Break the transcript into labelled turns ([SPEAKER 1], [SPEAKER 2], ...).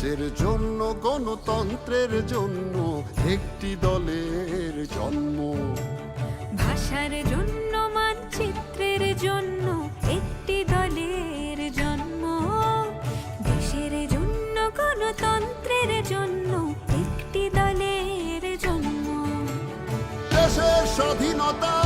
[SPEAKER 1] দেশের জন্য গণতন্ত্রের জন্য একটি দলের জন্ম।
[SPEAKER 2] ভাষার জন্য মানচিত্রের জন্য একটি দলের জন্ম। দেশের জন্য গণতন্ত্রের জন্য একটি দলের জন্ম।
[SPEAKER 1] দেশের স্বাধীনতা